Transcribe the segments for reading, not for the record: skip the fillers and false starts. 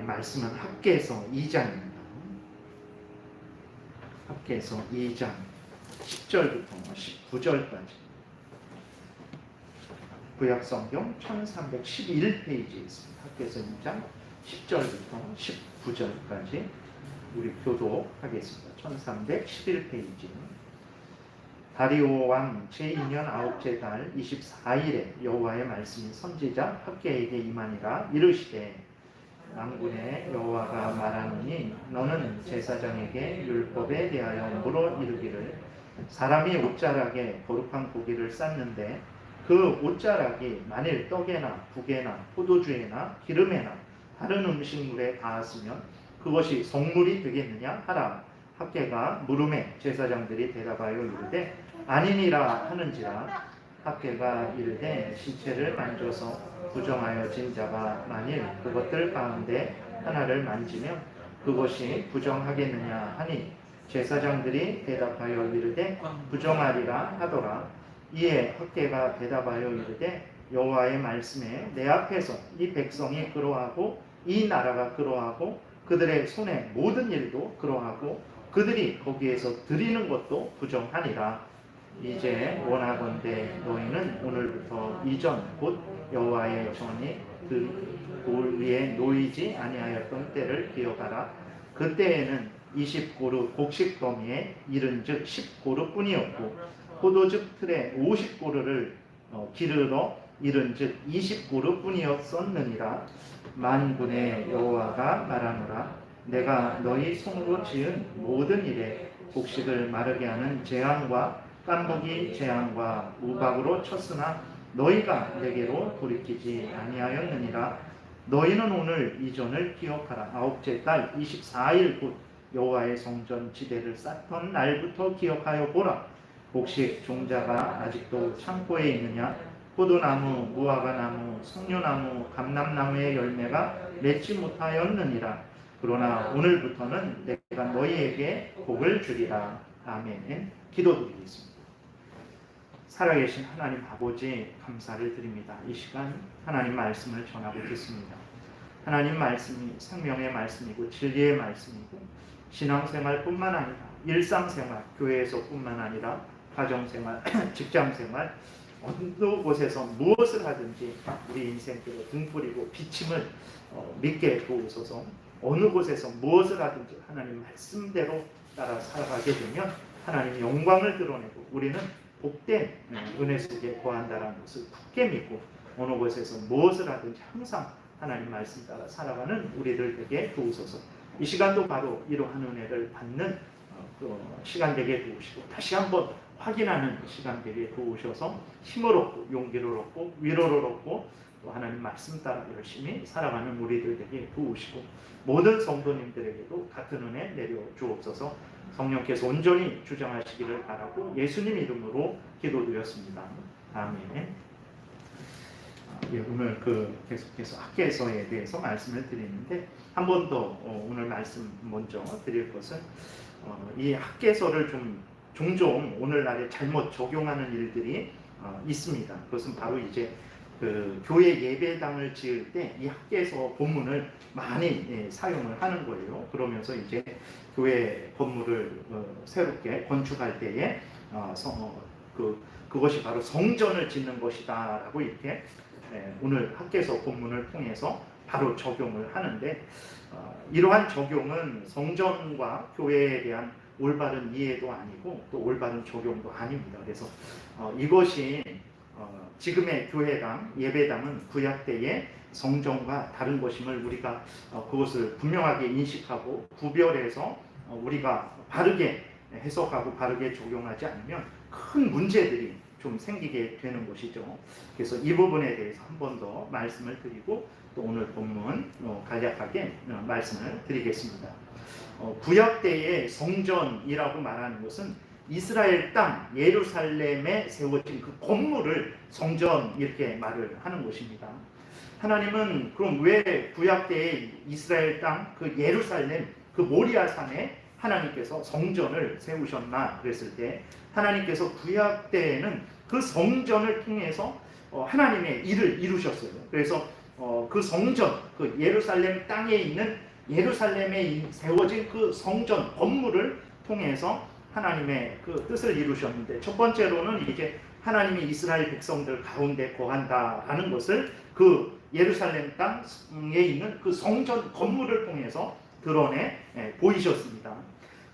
하나님 말씀은 학개서 2장입니다. 학개서 2장 10절부터 19절까지 구약성경 1311페이지에 있습니다. 학개서 2장 10절부터 19절까지 우리 교독하겠습니다. 1311페이지. 다리오 왕 제2년 9째 달 24일에 여호와의 말씀이 선지자 학개에게 임하니라. 이르시되 만군의 여호와가 말하노니 너는 제사장에게 율법에 대하여 물어 이르기를 사람이 옷자락에 거룩한 고기를 쌓는데 그 옷자락이 만일 떡에나 국에나 포도주에나 기름에나 다른 음식물에 닿았으면 그것이 성물이 되겠느냐 하라. 학개가 물음에 제사장들이 대답하여 이르되 아니니라 하는지라. 학개가 이르되 시체를 만져서 부정하여진 자가 만일 그것들 가운데 하나를 만지면 그것이 부정하겠느냐 하니 제사장들이 대답하여 이르되 부정하리라 하더라. 이에 학개가 대답하여 이르되 여호와의 말씀에 내 앞에서 이 백성이 그러하고 이 나라가 그러하고 그들의 손의 모든 일도 그러하고 그들이 거기에서 드리는 것도 부정하니라. 이제 원하건대 너희는 오늘부터 이전 곧 여호와의 전이 그 돌 위에 놓이지 아니하였던 때를 기억하라. 그때에는 20고루 곡식더미에 이른즉 10고루뿐이었고 포도즙 틀에 50고루를 기르러 이른즉 20고루뿐이었었느니라. 만군의 여호와가 말하노라. 내가 너희 손으로 지은 모든 일에 곡식을 마르게 하는 재앙과 깐부기 재앙과 우박으로 쳤으나 너희가 내게로 돌이키지 아니하였느니라. 너희는 오늘 이전을 기억하라. 9째 달 24일 곧 여호와의 성전 지대를 쌓던 날부터 기억하여 보라. 곡식 종자가 아직도 창고에 있느냐? 포도나무, 무화과나무, 석류나무, 감람나무의 열매가 맺지 못하였느니라. 그러나 오늘부터는 내가 너희에게 복을 주리라. 아멘. 기도드리겠습니다. 살아계신 하나님 아버지 감사를 드립니다. 이 시간 하나님 말씀을 전하고 있습니다. 하나님 말씀이 생명의 말씀이고 진리의 말씀이고 신앙생활뿐만 아니라 일상생활, 교회에서뿐만 아니라 가정생활, 직장생활 어느 곳에서 무엇을 하든지 우리 인생대로 등불이고 비침을 믿게 도우소서. 어느 곳에서 무엇을 하든지 하나님 말씀대로 따라 살아가게 되면 하나님 영광을 드러내고 우리는 복된 은혜 속에 거한다는 것을 굳게 믿고 어느 곳에서 무엇을 하든지 항상 하나님 말씀 따라 살아가는 우리들 되게 도우소서. 이 시간도 바로 이러한 은혜를 받는 시간 되게 도우시고 다시 한번 확인하는 시간 되게 도우셔서 힘을 얻고 용기를 얻고 위로를 얻고 또 하나님 말씀 따라 열심히 살아가는 우리들 되게 도우시고 모든 성도님들에게도 같은 은혜 내려 주옵소서. 성령께서 온전히 주장하시기를 바라고 예수님 이름으로 기도드렸습니다. 아멘. 오늘 계속해서 학개서에 대해서 말씀을 드리는데 한 번 더 오늘 말씀 먼저 드릴 것은 이 학개서를 좀 종종 오늘날에 잘못 적용하는 일들이 있습니다. 그것은 바로 이제 교회 예배당을 지을 때 이 학개서 본문을 많이 사용을 하는 거예요. 그러면서 이제 교회 건물을 새롭게 건축할 때에 그것이 바로 성전을 짓는 것이다라고 이렇게 오늘 학개서 본문을 통해서 바로 적용을 하는데 이러한 적용은 성전과 교회에 대한 올바른 이해도 아니고 또 올바른 적용도 아닙니다. 그래서 이것이 지금의 교회당, 예배당은 구약 때의 성전과 다른 것임을 우리가 그것을 분명하게 인식하고 구별해서 우리가 바르게 해석하고 바르게 적용하지 않으면 큰 문제들이 좀 생기게 되는 것이죠. 그래서 이 부분에 대해서 한 번 더 말씀을 드리고 또 오늘 본문 간략하게 말씀을 드리겠습니다. 구약 때의 성전이라고 말하는 것은 이스라엘 땅 예루살렘에 세워진 그 건물을 성전 이렇게 말을 하는 것입니다. 하나님은 그럼 왜 구약 때의 이스라엘 땅 그 예루살렘 그 모리아 산에 하나님께서 성전을 세우셨나 그랬을 때 하나님께서 구약 때에는 그 성전을 통해서 하나님의 일을 이루셨어요. 그래서 그 성전, 그 예루살렘 땅에 있는 예루살렘에 세워진 그 성전 건물을 통해서 하나님의 그 뜻을 이루셨는데, 첫 번째로는 이제 하나님이 이스라엘 백성들 가운데 거한다라는 것을 그 예루살렘 땅에 있는 그 성전 건물을 통해서 드러내 보이셨습니다.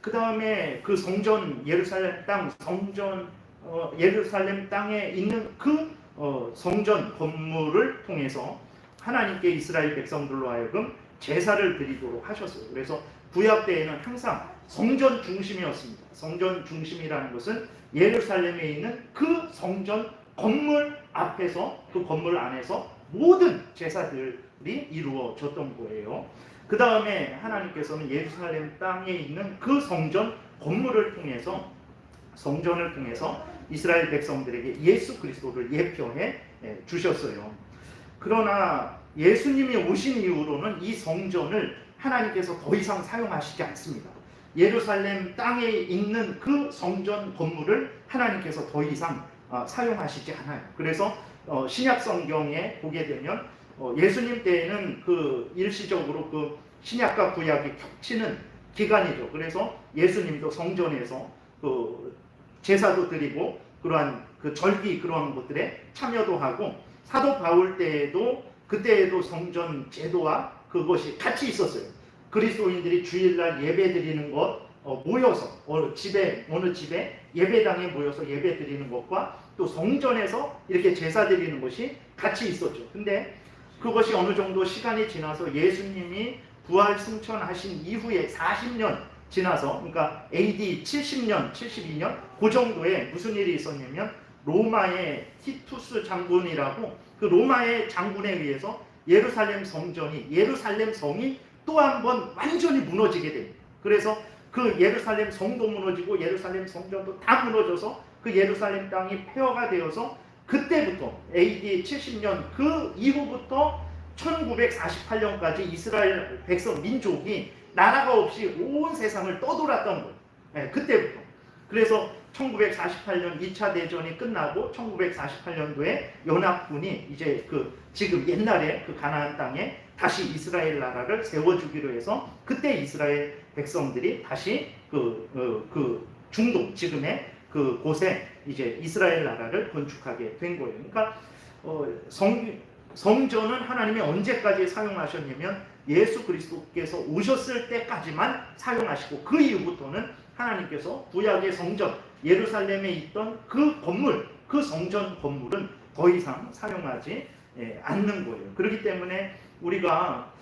그 다음에 그 성전 예루살렘 땅 성전 예루살렘 땅에 있는 그 성전 건물을 통해서 하나님께 이스라엘 백성들로 하여금 제사를 드리도록 하셨어요. 그래서 구약 때에는 항상 성전 중심이었습니다. 성전 중심이라는 것은 예루살렘에 있는 그 성전 건물 앞에서, 그 건물 안에서 모든 제사들이 이루어졌던 거예요. 그 다음에 하나님께서는 예루살렘 땅에 있는 그 성전 건물을 통해서, 성전을 통해서 이스라엘 백성들에게 예수 그리스도를 예표해 주셨어요. 그러나 예수님이 오신 이후로는 이 성전을 하나님께서 더 이상 사용하시지 않습니다. 예루살렘 땅에 있는 그 성전 건물을 하나님께서 더 이상 사용하시지 않아요. 그래서 신약 성경에 보게 되면 예수님 때에는 그 일시적으로 그 신약과 구약이 겹치는 기간이죠. 그래서 예수님도 성전에서 그 제사도 드리고 그러한 그 절기 그러한 것들에 참여도 하고, 사도 바울 때에도 그때에도 성전 제도와 그것이 같이 있었어요. 그리스도인들이 주일날 예배 드리는 것 모여서 어느 집에 예배당에 모여서 예배 드리는 것과 또 성전에서 이렇게 제사 드리는 것이 같이 있었죠. 근데 그것이 어느 정도 시간이 지나서 예수님이 부활 승천하신 이후에 40년 지나서, 그러니까 AD 70년, 72년 그 정도에 무슨 일이 있었냐면, 로마의 티투스 장군이라고 그 로마의 장군에 의해서 예루살렘 성이 또 한 번 완전히 무너지게 됩니다. 그래서 그 예루살렘 성도 무너지고 예루살렘 성전도 다 무너져서 그 예루살렘 땅이 폐허가 되어서, 그때부터 AD 70년 그 이후부터 1948년까지 이스라엘 백성 민족이 나라가 없이 온 세상을 떠돌았던 거예요. 그때부터. 그래서 1948년 2차 대전이 끝나고 1948년도에 연합군이 이제 그 지금 옛날에 그 가나안 땅에 다시 이스라엘 나라를 세워주기로 해서, 그때 이스라엘 백성들이 다시 그 중동 지금의 그 곳에 이제 이스라엘 나라를 건축하게 된 거예요. 그러니까 성전은 하나님이 언제까지 사용하셨냐면 예수 그리스도께서 오셨을 때까지만 사용하시고, 그 이후부터는 하나님께서 구약의 성전 예루살렘에 있던 그 건물, 그 성전 건물은 더 이상 사용하지 않는 거예요. 그렇기 때문에 우리가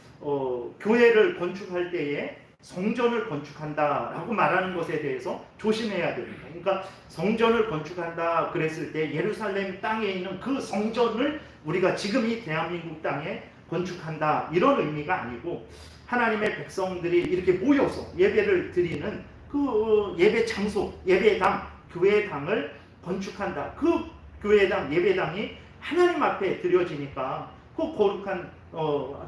교회를 건축할 때에 성전을 건축한다라고 말하는 것에 대해서 조심해야 됩니다. 그러니까 성전을 건축한다 그랬을 때 예루살렘 땅에 있는 그 성전을 우리가 지금 이 대한민국 땅에 건축한다 이런 의미가 아니고, 하나님의 백성들이 이렇게 모여서 예배를 드리는 그 예배 장소, 예배당, 교회당을 건축한다. 그 교회당, 예배당이 하나님 앞에 드려지니까 그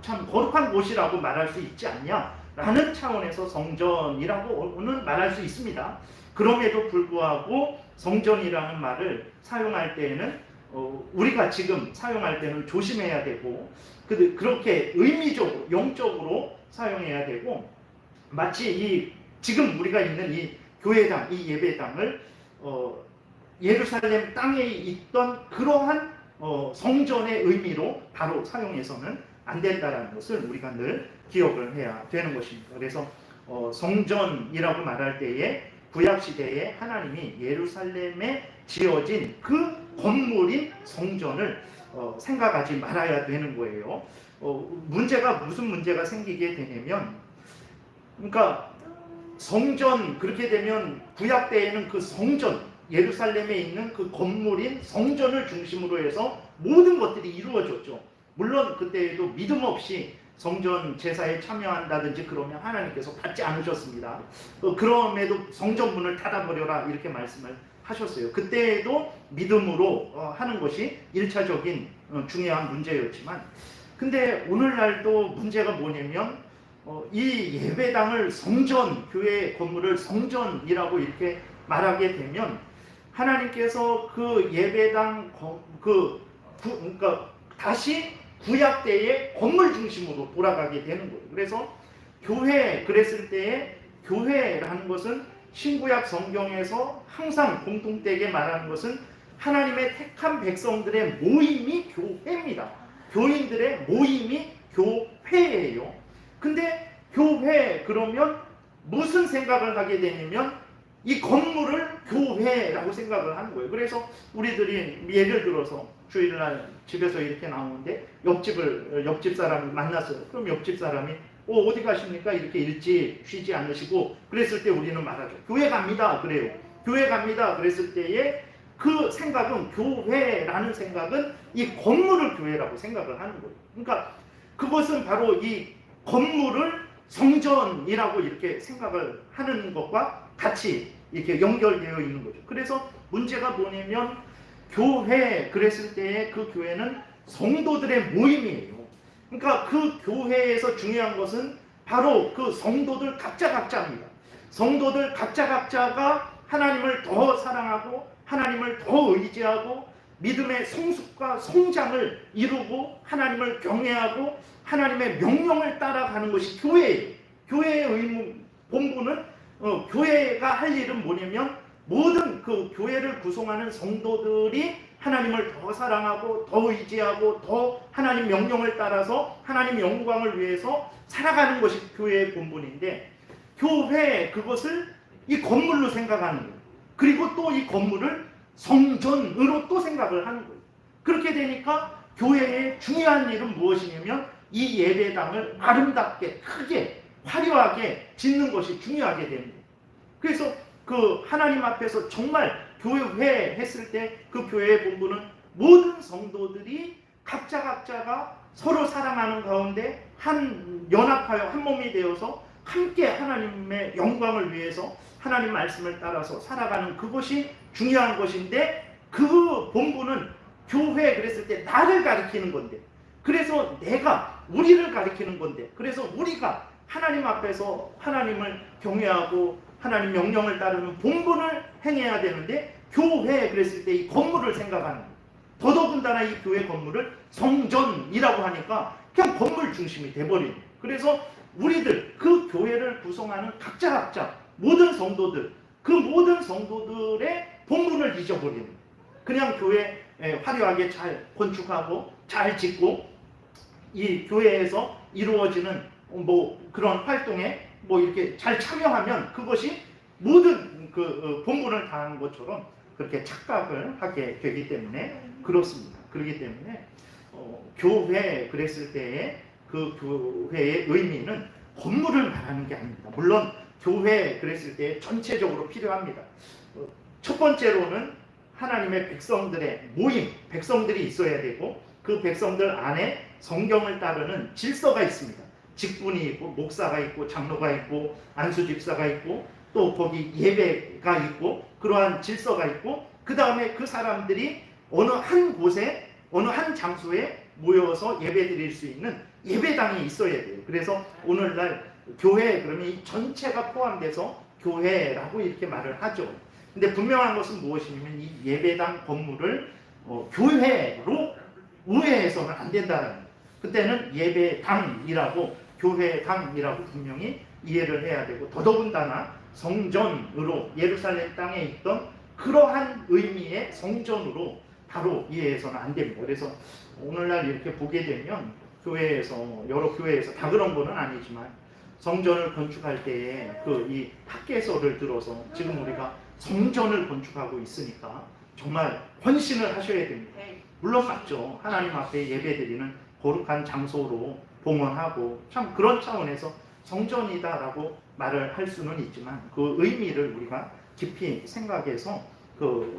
참 거룩한 곳이라고 말할 수 있지 않냐라는 차원에서 성전이라고는 말할 수 있습니다. 그럼에도 불구하고 성전이라는 말을 사용할 때에는 우리가 지금 사용할 때는 조심해야 되고, 그렇게 의미적으로, 영적으로 사용해야 되고, 마치 이 지금 우리가 있는 이 교회당, 이 예배당을 예루살렘 땅에 있던 그러한 성전의 의미로 바로 사용해서는 안 된다는 것을 우리가 늘 기억을 해야 되는 것입니다. 그래서 성전이라고 말할 때에 구약 시대에 하나님이 예루살렘에 지어진 그 건물인 성전을 생각하지 말아야 되는 거예요. 무슨 문제가 생기게 되냐면, 그러니까 성전, 그렇게 되면 구약 때에는 그 성전, 예루살렘에 있는 그 건물인 성전을 중심으로 해서 모든 것들이 이루어졌죠. 물론 그때에도 믿음 없이 성전 제사에 참여한다든지 그러면 하나님께서 받지 않으셨습니다. 그럼에도 성전문을 닫아버려라 이렇게 말씀을 하셨어요. 그때에도 믿음으로 하는 것이 1차적인 중요한 문제였지만, 근데 오늘날도 문제가 뭐냐면 이 예배당을 성전, 교회 건물을 성전이라고 이렇게 말하게 되면 하나님께서 그 예배당 그러니까 다시 구약 때의 건물 중심으로 돌아가게 되는 거예요. 그래서 교회 그랬을 때에 교회라는 것은 신구약 성경에서 항상 공통되게 말하는 것은 하나님의 택한 백성들의 모임이 교회입니다. 교인들의 모임이 교회예요. 근데 교회 그러면 무슨 생각을 하게 되냐면 이 건물을 교회라고 생각을 하는 거예요. 그래서 우리들이 예를 들어서 주일날 집에서 이렇게 나오는데 옆집 사람을 만났어요. 그럼 옆집 사람이 어디 가십니까? 이렇게 일찍 쉬지 않으시고 그랬을 때 우리는 말하죠. 교회 갑니다. 그래요. 교회 갑니다. 그랬을 때에 그 생각은 교회라는 생각은 이 건물을 교회라고 생각을 하는 거예요. 그러니까 그것은 바로 이 건물을 성전이라고 이렇게 생각을 하는 것과 같이 이렇게 연결되어 있는 거죠. 그래서 문제가 뭐냐면 교회 그랬을 때에 그 교회는 성도들의 모임이에요. 그러니까 그 교회에서 중요한 것은 바로 그 성도들 각자입니다. 성도들 각자가 하나님을 더 사랑하고 하나님을 더 의지하고 믿음의 성숙과 성장을 이루고 하나님을 경외하고 하나님의 명령을 따라가는 것이 교회예요. 교회의 의무, 본부는 교회가 할 일은 뭐냐면 모든 그 교회를 구성하는 성도들이 하나님을 더 사랑하고 더 의지하고 더 하나님 명령을 따라서 하나님 영광을 위해서 살아가는 것이 교회의 본분인데 교회 그것을 이 건물로 생각하는 거예요. 그리고 또 이 건물을 성전으로 또 생각을 하는 거예요. 그렇게 되니까 교회의 중요한 일은 무엇이냐면 이 예배당을 아름답게 크게 화려하게 짓는 것이 중요하게 됩니다. 그래서 그 하나님 앞에서 정말 교회 했을 때 그 교회의 본부는 모든 성도들이 각자가 서로 사랑하는 가운데 연합하여 한 몸이 되어서 함께 하나님의 영광을 위해서 하나님 말씀을 따라서 살아가는 그것이 중요한 것인데 그 본부는 교회 그랬을 때 나를 가리키는 건데 그래서 우리를 가리키는 건데 그래서 우리가 하나님 앞에서 하나님을 경외하고 하나님 명령을 따르는 본분을 행해야 되는데 교회 그랬을 때 이 건물을 생각하는 거예요. 더더군다나 이 교회 건물을 성전이라고 하니까 그냥 건물 중심이 돼버리는 거예요. 그래서 우리들 그 교회를 구성하는 각자 모든 성도들 그 모든 성도들의 본분을 잊어버리는 거예요. 그냥 교회 화려하게 잘 건축하고 잘 짓고 이 교회에서 이루어지는 그런 활동에 이렇게 잘 참여하면 그것이 모든 그 본분을 다한 것처럼 그렇게 착각을 하게 되기 때문에 그렇습니다. 그렇기 때문에 교회 그랬을 때에 그 교회의 의미는 건물을 말하는 게 아닙니다. 물론 교회 그랬을 때 전체적으로 필요합니다. 첫 번째로는 하나님의 백성들의 모임, 백성들이 있어야 되고 그 백성들 안에 성경을 따르는 질서가 있습니다. 직분이 있고 목사가 있고 장로가 있고 안수집사가 있고 또 거기 예배가 있고 그러한 질서가 있고 그 다음에 그 사람들이 어느 한 곳에 어느 한 장소에 모여서 예배 드릴 수 있는 예배당이 있어야 돼요. 그래서 오늘날 교회 그러면 이 전체가 포함돼서 교회라고 이렇게 말을 하죠. 근데 분명한 것은 무엇이냐면 이 예배당 건물을 교회로 우회해서는 안 된다는 거예요. 그때는 예배당이라고 교회당이라고 분명히 이해를 해야 되고 더더군다나 성전으로 예루살렘 땅에 있던 그러한 의미의 성전으로 바로 이해해서는 안 됩니다. 그래서 오늘날 이렇게 보게 되면 교회에서 여러 교회에서 다 그런 거는 아니지만 성전을 건축할 때에 이 학개서를 들어서 지금 우리가 성전을 건축하고 있으니까 정말 헌신을 하셔야 됩니다. 물론 맞죠. 하나님 앞에 예배드리는 거룩한 장소로 봉헌하고 참 그런 차원에서 성전이다라고 말을 할 수는 있지만 그 의미를 우리가 깊이 생각해서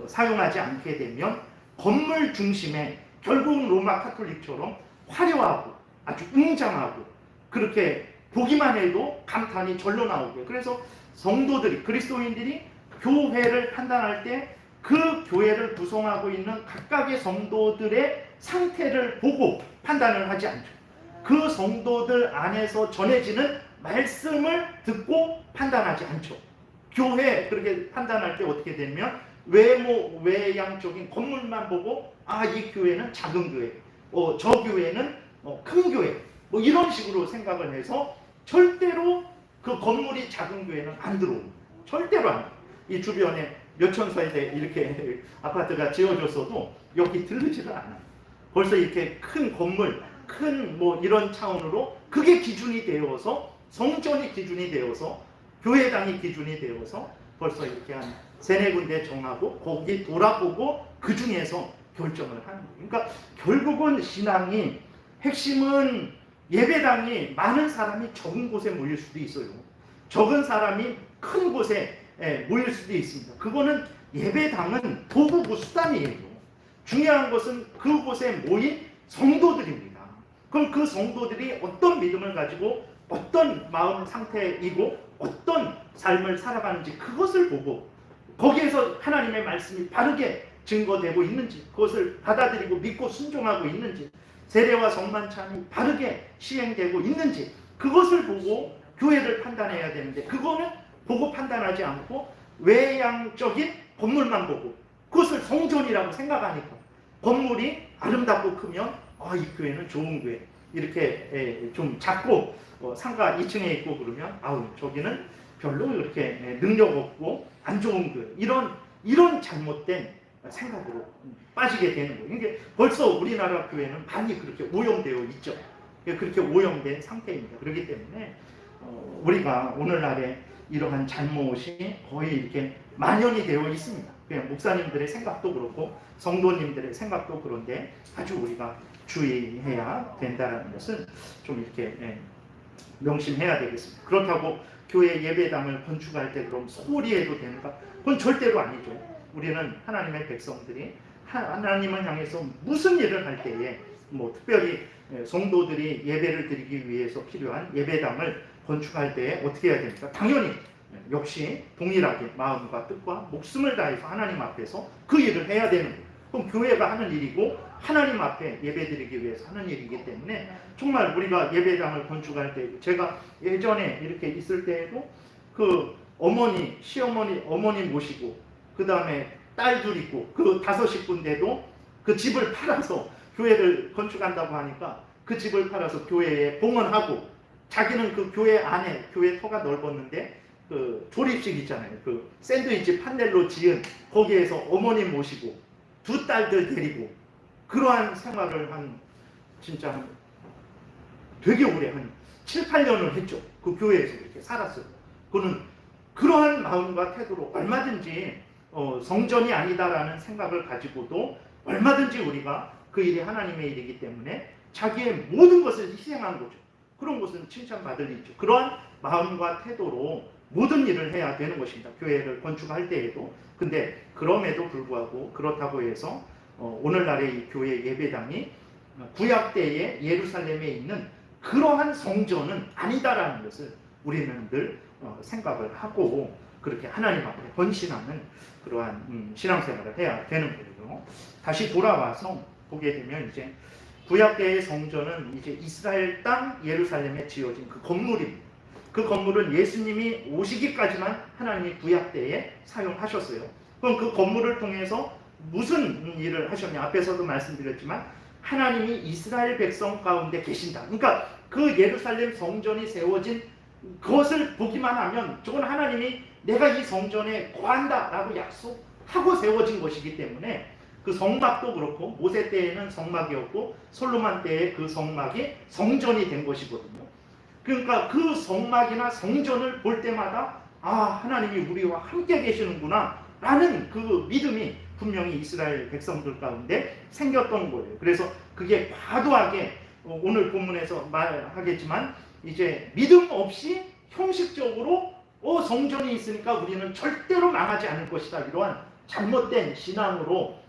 사용하지 않게 되면 건물 중심의 결국은 로마 카톨릭처럼 화려하고 아주 웅장하고 그렇게 보기만 해도 감탄이 절로 나오고요. 그래서 성도들이 그리스도인들이 교회를 판단할 때 그 교회를 구성하고 있는 각각의 성도들의 상태를 보고 판단을 하지 않죠. 그 성도들 안에서 전해지는 말씀을 듣고 판단하지 않죠. 교회 그렇게 판단할 때 어떻게 되면 외양적인 건물만 보고 이 교회는 작은 교회, 저 교회는 큰 교회 뭐 이런 식으로 생각을 해서 절대로 그 건물이 작은 교회는 안 들어옵니다. 절대로 안 돼요. 이 주변에 몇천 세대 이렇게 아파트가 지어졌어도 여기 들르지를 않아요. 벌써 이렇게 큰 건물, 큰 뭐 이런 차원으로 그게 기준이 되어서 성전이 기준이 되어서 교회당이 기준이 되어서 벌써 이렇게 한 세네 군데 정하고 거기 돌아보고 그 중에서 결정을 하는 거예요. 그러니까 결국은 신앙이 핵심은 예배당이 많은 사람이 적은 곳에 모일 수도 있어요. 적은 사람이 큰 곳에 모일 수도 있습니다. 그거는 예배당은 도구고 수단이에요. 중요한 것은 그곳에 모인 성도들입니다. 그럼 그 성도들이 어떤 믿음을 가지고 어떤 마음 상태이고 어떤 삶을 살아가는지 그것을 보고 거기에서 하나님의 말씀이 바르게 증거되고 있는지 그것을 받아들이고 믿고 순종하고 있는지 세례와 성만찬이 바르게 시행되고 있는지 그것을 보고 교회를 판단해야 되는데 그거는 보고 판단하지 않고 외향적인 건물만 보고 그것을 성전이라고 생각하니까 건물이 아름답고 크면 이 교회는 좋은 교회 이렇게 좀 작고 상가 2층에 있고 그러면 저기는 별로 이렇게 능력 없고 안 좋은 교회 이런 잘못된 생각으로 빠지게 되는 거예요. 이게 벌써 우리나라 교회는 많이 그렇게 오염되어 있죠. 그렇게 오염된 상태입니다. 그렇기 때문에 우리가 오늘날에 이러한 잘못이 거의 이렇게 만연이 되어 있습니다. 그냥 목사님들의 생각도 그렇고 성도님들의 생각도 그런데 아주 우리가 주의해야 된다는 것을 좀 이렇게 명심해야 되겠습니다. 그렇다고 교회 예배당을 건축할 때 그럼 소홀히 해도 되는가? 그건 절대로 아니죠. 우리는 하나님의 백성들이 하나님을 향해서 무슨 일을 할 때에 뭐 특별히 성도들이 예배를 드리기 위해서 필요한 예배당을 건축할 때에 어떻게 해야 됩니까? 당연히 역시 동일하게 마음과 뜻과 목숨을 다해서 하나님 앞에서 그 일을 해야 되는 거예요. 그럼 교회가 하는 일이고 하나님 앞에 예배드리기 위해서 하는 일이기 때문에 정말 우리가 예배당을 건축할 때 제가 예전에 이렇게 있을 때에도 그 어머니, 시어머니, 어머니 모시고 그 다음에 딸 둘 있고 그 5식구인데도 그 집을 팔아서 교회를 건축한다고 하니까 그 집을 팔아서 교회에 봉헌하고 자기는 그 교회 안에 교회 터가 넓었는데 그 조립식 있잖아요. 그 샌드위치 판넬로 지은 거기에서 어머니 모시고 두 딸들 데리고 그러한 생활을 진짜 되게 오래 한 7, 8년을 했죠. 그 교회에서 이렇게 살았어요. 그는 그러한 마음과 태도로 얼마든지 성전이 아니다라는 생각을 가지고도 얼마든지 우리가 그 일이 하나님의 일이기 때문에 자기의 모든 것을 희생한 거죠. 그런 것은 칭찬받을 일이죠. 그러한 마음과 태도로 모든 일을 해야 되는 것입니다. 교회를 건축할 때에도. 근데 그럼에도 불구하고 그렇다고 해서 오늘날의 이 교회 예배당이 구약 때의 예루살렘에 있는 그러한 성전은 아니다라는 것을 우리는 늘 생각을 하고 그렇게 하나님 앞에 헌신하는 그러한 신앙생활을 해야 되는 거고요. 다시 돌아와서 보게 되면 이제 구약 때의 성전은 이제 이스라엘 땅 예루살렘에 지어진 그 건물입니다. 그 건물은 예수님이 오시기까지만 하나님이 구약 때에 사용하셨어요. 그럼 그 건물을 통해서 무슨 일을 하셨냐? 앞에서도 말씀드렸지만 하나님이 이스라엘 백성 가운데 계신다. 그러니까 그 예루살렘 성전이 세워진 그것을 보기만 하면 저건 하나님이 내가 이 성전에 거한다라고 약속하고 세워진 것이기 때문에 그 성막도 그렇고 모세 때에는 성막이었고 솔로몬 때에 그 성막이 성전이 된 것이거든요. 그러니까 그 성막이나 성전을 볼 때마다 하나님이 우리와 함께 계시는구나 라는 그 믿음이 분명히 이스라엘 백성들 가운데 생겼던 거예요. 그래서 그게 과도하게 오늘 본문에서 말하겠지만 이제 믿음 없이 형식적으로 성전이 있으니까 우리는 절대로 망하지 않을 것이다 이러한 잘못된 신앙으로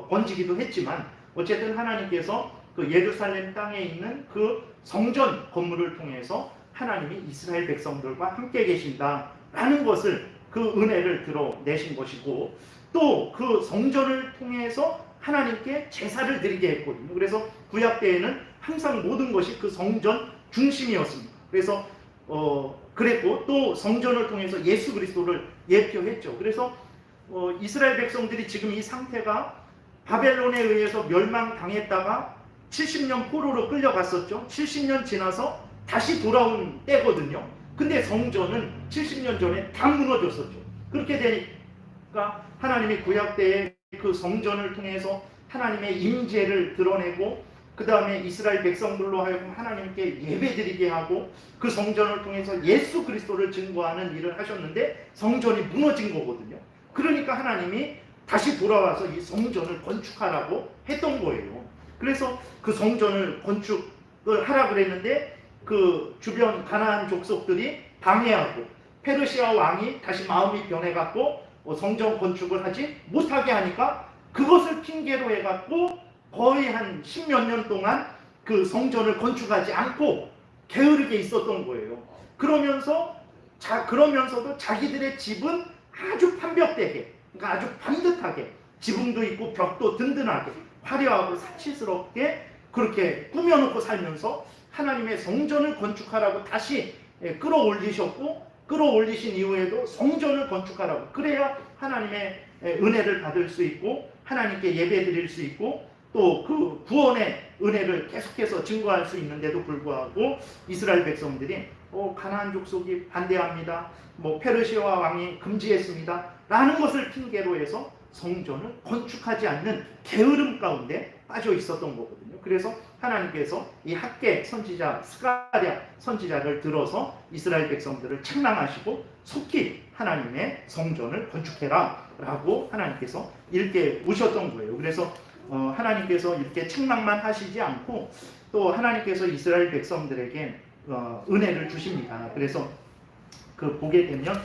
번지기도 했지만 어쨌든 하나님께서 그 예루살렘 땅에 있는 그 성전 건물을 통해서 하나님이 이스라엘 백성들과 함께 계신다라는 것을 그 은혜를 드러내신 것이고 또 그 성전을 통해서 하나님께 제사를 드리게 했거든요. 그래서 구약 때에는 항상 모든 것이 그 성전 중심이었습니다. 그래서 그랬고 또 성전을 통해서 예수 그리스도를 예표했죠. 그래서 이스라엘 백성들이 지금 이 상태가 바벨론에 의해서 멸망당했다가 70년 포로로 끌려갔었죠. 70년 지나서 다시 돌아온 때거든요. 근데 성전은 70년 전에 다 무너졌었죠. 그렇게 되니까 하나님이 구약 때에 그 성전을 통해서 하나님의 임재를 드러내고 그 다음에 이스라엘 백성들로 하여금 하나님께 예배드리게 하고 그 성전을 통해서 예수 그리스도를 증거하는 일을 하셨는데 성전이 무너진 거거든요. 그러니까 하나님이 다시 돌아와서 이 성전을 건축하라고 했던 거예요. 그래서 그 성전을 건축을 하라 그랬는데 그 주변 가나안 족속들이 방해하고 페르시아 왕이 다시 마음이 변해갖고 성전 건축을 하지 못하게 하니까 그것을 핑계로 해갖고 거의 한 10몇 년 동안 그 성전을 건축하지 않고 게으르게 있었던 거예요. 그러면서도 자기들의 집은 아주 판벽되게, 그러니까 아주 반듯하게, 지붕도 있고 벽도 든든하게, 화려하고 사치스럽게 그렇게 꾸며놓고 살면서 하나님의 성전을 건축하라고 다시 끌어올리신 이후에도 성전을 건축하라고, 그래야 하나님의 은혜를 받을 수 있고 하나님께 예배드릴 수 있고 또 그 구원의 은혜를 계속해서 증거할 수 있는데도 불구하고 이스라엘 백성들이 가나안 족속이 반대합니다, 페르시아 왕이 금지했습니다 라는 것을 핑계로 해서 성전을 건축하지 않는 게으름 가운데 빠져 있었던 거거든요. 그래서 하나님께서 이 학개 선지자 스가랴 선지자를 들어서 이스라엘 백성들을 책망하시고 속히 하나님의 성전을 건축해라 라고 하나님께서 이렇게 오셨던 거예요. 그래서 하나님께서 이렇게 책망만 하시지 않고 또 하나님께서 이스라엘 백성들에게 은혜를 주십니다. 그래서 그 보게 되면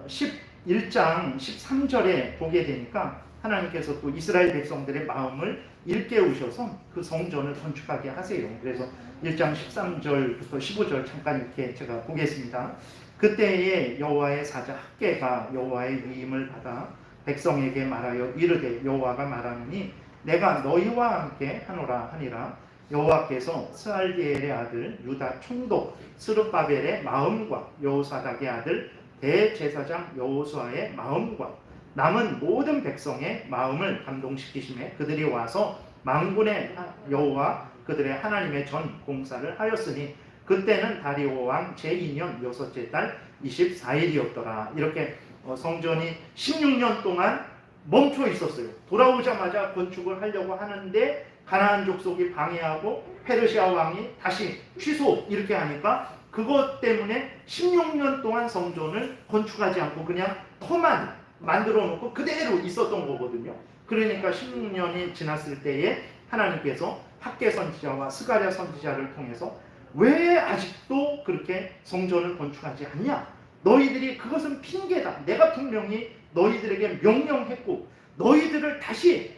11장 13절에 보게 되니까 하나님께서 또 이스라엘 백성들의 마음을 일깨우셔서 그 성전을 건축하게 하세요. 그래서 1장 13절부터 15절 잠깐 이렇게 제가 보겠습니다. 그때에 여호와의 사자 학개가 여호와의 위임을 받아 백성에게 말하여 이르되 여호와가 말하노니 내가 너희와 함께 하노라 하니라. 여호와께서 스알디엘의 아들 유다 총독 스룹바벨의 마음과 여호사닥의 아들 대제사장 여호수아의 마음과 남은 모든 백성의 마음을 감동시키심에 그들이 와서 만군의 여호와 그들의 하나님의 전 공사를 하였으니 그때는 다리오 왕 제2년 여섯째 달 24일이었더라. 이렇게 성전이 16년 동안 멈춰 있었어요. 돌아오자마자 건축을 하려고 하는데 가나안 족속이 방해하고 페르시아 왕이 다시 취소 이렇게 하니까 그것 때문에 16년 동안 성전을 건축하지 않고 그냥 터만 만들어 놓고 그대로 있었던 거거든요. 그러니까 16년이 지났을 때에 하나님께서 학개 선지자와 스가랴 선지자를 통해서 왜 아직도 그렇게 성전을 건축하지 않냐? 너희들이 그것은 핑계다. 내가 분명히 너희들에게 명령했고 너희들을 다시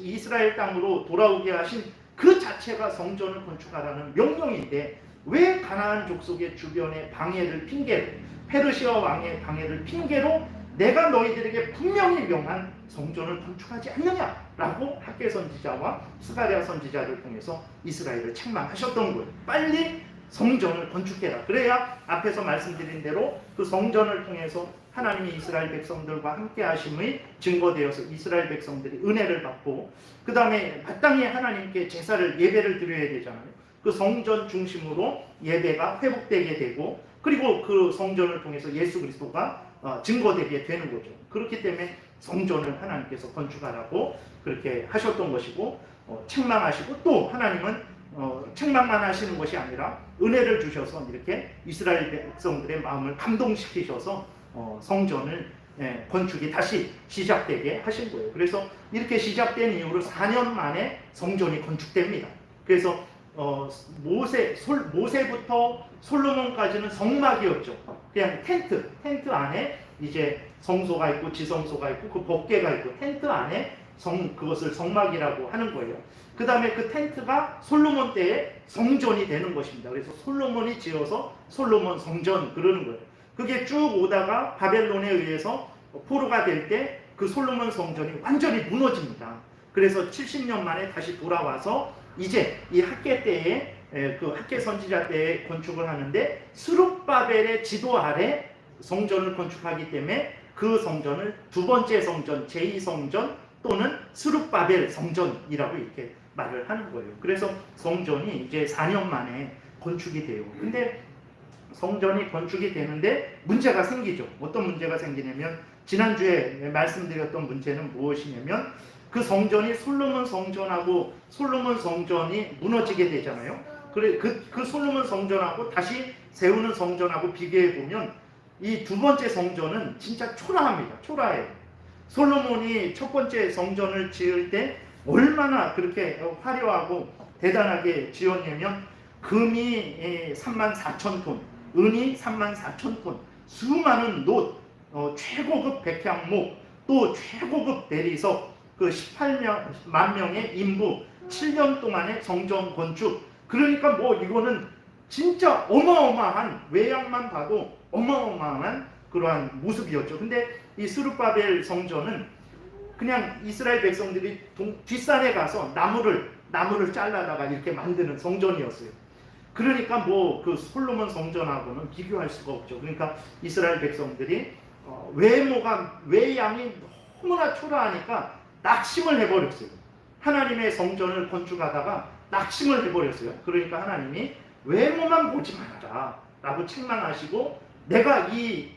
이스라엘 땅으로 돌아오게 하신 그 자체가 성전을 건축하라는 명령인데 왜 가나안 족속의 주변의 방해를 핑계로, 페르시아 왕의 방해를 핑계로 내가 너희들에게 분명히 명한 성전을 건축하지 않느냐라고 학개 선지자와 스가랴 선지자를 통해서 이스라엘을 책망하셨던 거예요. 빨리 성전을 건축해라. 그래야 앞에서 말씀드린 대로 그 성전을 통해서 하나님이 이스라엘 백성들과 함께 하심의 증거되어서 이스라엘 백성들이 은혜를 받고 그 다음에 마땅히 하나님께 제사를 예배를 드려야 되잖아요. 그 성전 중심으로 예배가 회복되게 되고 그리고 그 성전을 통해서 예수 그리스도가 증거되게 되는 거죠. 그렇기 때문에 성전을 하나님께서 건축하라고 그렇게 하셨던 것이고 책망하시고 또 하나님은 책망만 하시는 것이 아니라 은혜를 주셔서 이렇게 이스라엘 백성들의 마음을 감동시키셔서 성전을 건축이 다시 시작되게 하신 거예요. 그래서 이렇게 시작된 이후로 4년 만에 성전이 건축됩니다. 그래서 모세부터 솔로몬까지는 성막이었죠. 그냥 텐트 안에 이제 성소가 있고 지성소가 있고 그 법궤가 있고 텐트 안에 그것을 성막이라고 하는 거예요. 그 다음에 그 텐트가 솔로몬 때에 성전이 되는 것입니다. 그래서 솔로몬이 지어서 솔로몬 성전 그러는 거예요. 그게 쭉 오다가 바벨론에 의해서 포로가 될 때 그 솔로몬 성전이 완전히 무너집니다. 그래서 70년 만에 다시 돌아와서 이제 이 학개 때에 그 학개 선지자 때에 건축을 하는데 스룹바벨의 지도 아래 성전을 건축하기 때문에 그 성전을 두 번째 성전, 제2성전 또는 스룹바벨 성전이라고 이렇게 말을 하는 거예요. 그래서 성전이 이제 4년 만에 건축이 돼요. 근데 성전이 건축이 되는데 문제가 생기죠. 어떤 문제가 생기냐면 지난주에 말씀드렸던 문제는 무엇이냐면 그 성전이 솔로몬 성전이 무너지게 되잖아요. 그래 그 솔로몬 성전하고 다시 세우는 성전하고 비교해 보면 이 두 번째 성전은 진짜 초라합니다. 초라해요. 솔로몬이 첫 번째 성전을 지을 때 얼마나 그렇게 화려하고 대단하게 지었냐면 금이 34,000톤, 은이 34,000톤, 수많은 놋, 최고급 백향목, 또 최고급 대리석, 그 18만 명의 인부, 7년 동안의 성전 건축. 그러니까 뭐 이거는 진짜 어마어마한, 외양만 봐도 어마어마한 그러한 모습이었죠. 근데 이 스룹바벨 성전은 그냥 이스라엘 백성들이 뒷산에 가서 나무를 잘라다가 이렇게 만드는 성전이었어요. 그러니까 뭐 그 솔로몬 성전하고는 비교할 수가 없죠. 그러니까 이스라엘 백성들이 외양이 너무나 초라하니까 낙심을 해버렸어요. 하나님의 성전을 건축하다가 낙심을 해버렸어요. 그러니까 하나님이 외모만 보지 말아라 라고 책망하시고, 내가 이